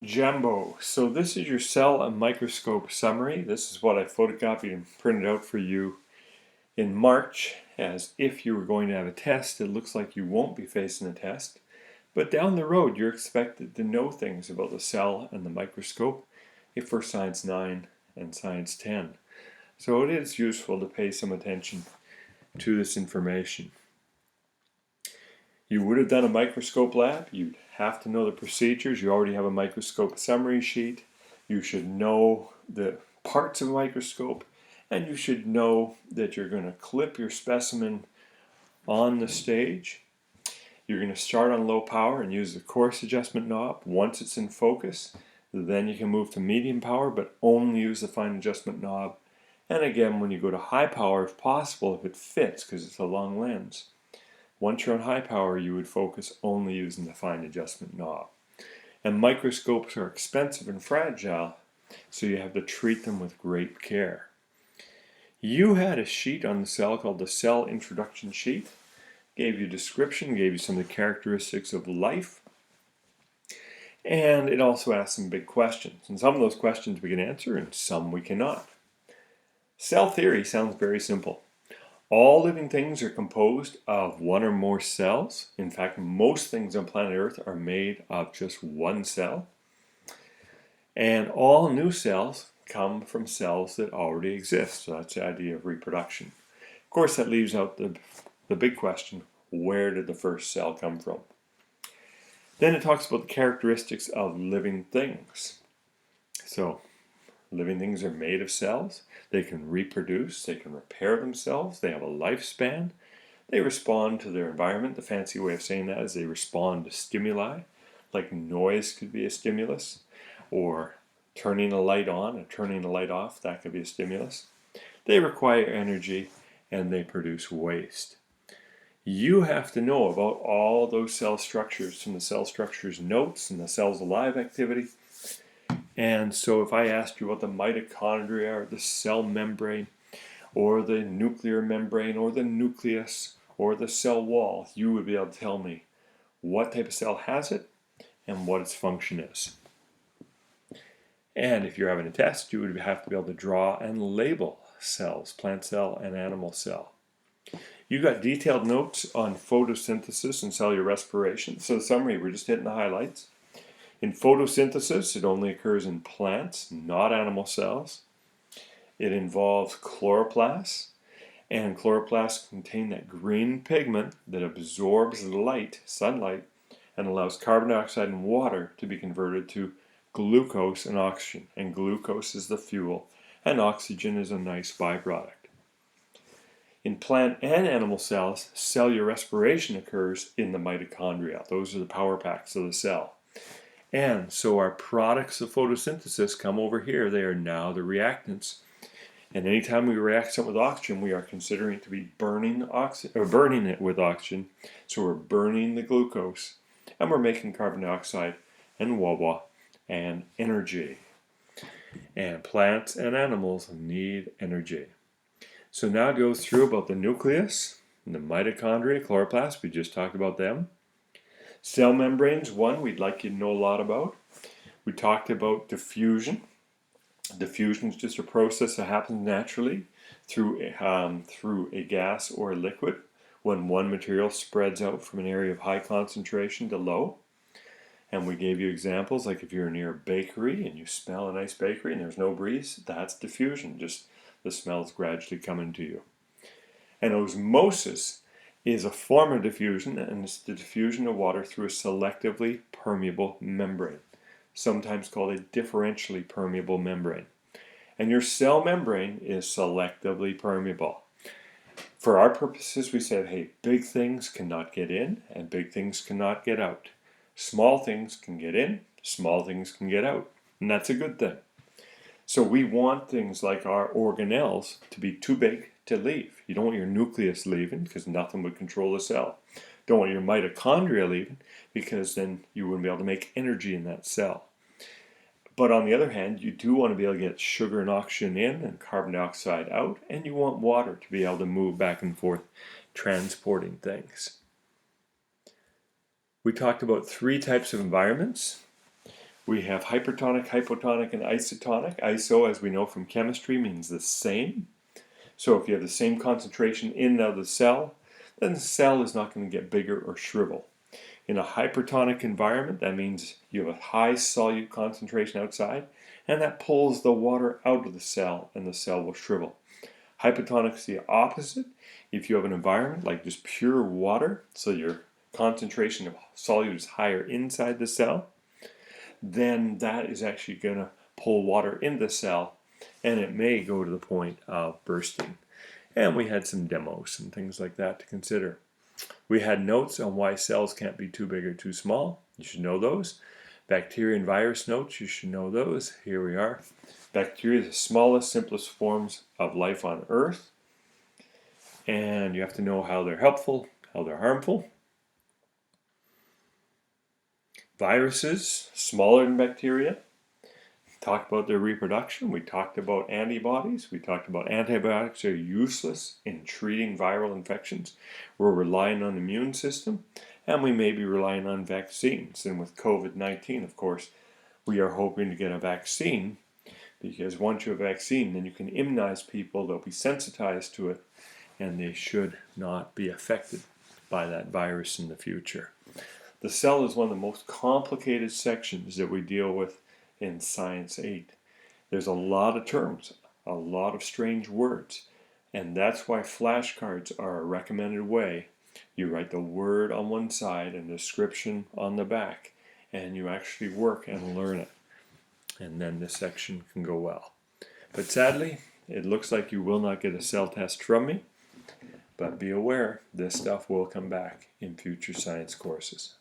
Jumbo. So this is your cell and microscope summary. This is what I photocopied and printed out for you in March, as if you were going to have a test. It looks like you won't be facing a test, but down the road you're expected to know things about the cell and the microscope for Science 9 and Science 10. So it is useful to pay some attention to this information. You would have done a microscope lab. You'd have to know the procedures. You already have a microscope summary sheet. You should know the parts of a microscope, and you should know that you're going to clip your specimen on the stage. You're going to start on low power and use the coarse adjustment knob. Once it's in focus, then you can move to medium power, but only use the fine adjustment knob. And again, when you go to high power, if possible, if it fits, because it's a long lens, once you're on high power, you would focus only using the fine adjustment knob. And microscopes are expensive and fragile, so you have to treat them with great care. You had a sheet on the cell called the cell introduction sheet. Gave you a description, gave you some of the characteristics of life, and it also asked some big questions. And some of those questions we can answer and some we cannot. Cell theory sounds very simple. All living things are composed of one or more cells. In fact, most things on planet Earth are made of just one cell. And all new cells come from cells that already exist. So that's the idea of reproduction. Of course, that leaves out the big question, where did the first cell come from? Then it talks about the characteristics of living things. So, living things are made of cells. They can reproduce, they can repair themselves, they have a lifespan, they respond to their environment. The fancy way of saying that is they respond to stimuli, like noise could be a stimulus, or turning a light on and turning a light off, that could be a stimulus. They require energy and they produce waste. You have to know about all those cell structures from the cell structures notes and the cells alive activity. And so if I asked you about the mitochondria or the cell membrane or the nuclear membrane or the nucleus or the cell wall, you would be able to tell me what type of cell has it and what its function is. And if you're having a test, you would have to be able to draw and label cells, plant cell and animal cell. You got detailed notes on photosynthesis and cellular respiration. So the summary, we're just hitting the highlights. In photosynthesis, it only occurs in plants, not animal cells. It involves chloroplasts, and chloroplasts contain that green pigment that absorbs light, sunlight, and allows carbon dioxide and water to be converted to glucose and oxygen. And glucose is the fuel, and oxygen is a nice byproduct. In plant and animal cells, cellular respiration occurs in the mitochondria. Those are the power packs of the cell. And so our products of photosynthesis come over here. They are now the reactants. And anytime we react something with oxygen, we are considering it to be burning it with oxygen. So we're burning the glucose, and we're making carbon dioxide and water and energy. And plants and animals need energy. So now it goes through about the nucleus, and the mitochondria, chloroplasts, we just talked about them. Cell membranes, one we'd like you to know a lot about. We talked about diffusion. Diffusion is just a process that happens naturally through a gas or a liquid when one material spreads out from an area of high concentration to low. And we gave you examples, like if you're near a bakery and you smell a nice bakery and there's no breeze, that's diffusion, just the smells gradually coming to you. And osmosis is a form of diffusion, and it's the diffusion of water through a selectively permeable membrane, sometimes called a differentially permeable membrane. And your cell membrane is selectively permeable. For our purposes, we said, hey, big things cannot get in and big things cannot get out. Small things can get in, small things can get out, and that's a good thing. So we want things like our organelles to be too big to leave. You don't want your nucleus leaving because nothing would control the cell. Don't want your mitochondria leaving because then you wouldn't be able to make energy in that cell. But on the other hand, you do want to be able to get sugar and oxygen in and carbon dioxide out, and you want water to be able to move back and forth, transporting things. We talked about 3 types of environments. We have hypertonic, hypotonic, and isotonic. Iso, as we know from chemistry, means the same. So if you have the same concentration in and out of the cell, then the cell is not going to get bigger or shrivel. In a hypertonic environment, that means you have a high solute concentration outside, and that pulls the water out of the cell, and the cell will shrivel. Hypotonic is the opposite. If you have an environment like just pure water, so your concentration of solute is higher inside the cell, then that is actually going to pull water in the cell, and it may go to the point of bursting. And we had some demos and things like that to consider. We had notes on why cells can't be too big or too small. You should know those. Bacteria and virus notes, you should know those. Here we are. Bacteria are the smallest, simplest forms of life on Earth. And you have to know how they're helpful, how they're harmful. Viruses, smaller than bacteria. Talked about their reproduction. We talked about antibodies. We talked about antibiotics are useless in treating viral infections. We're relying on the immune system, and we may be relying on vaccines. And with COVID-19, of course, we are hoping to get a vaccine, because once you have a vaccine, then you can immunize people. They'll be sensitized to it, and they should not be affected by that virus in the future. The cell is one of the most complicated sections that we deal with in Science 8. There's a lot of terms, a lot of strange words, and that's why flashcards are a recommended way. You write the word on one side and description on the back, and you actually work and learn it, and then this section can go well. But sadly, it looks like you will not get a cell test from me, but be aware, this stuff will come back in future science courses.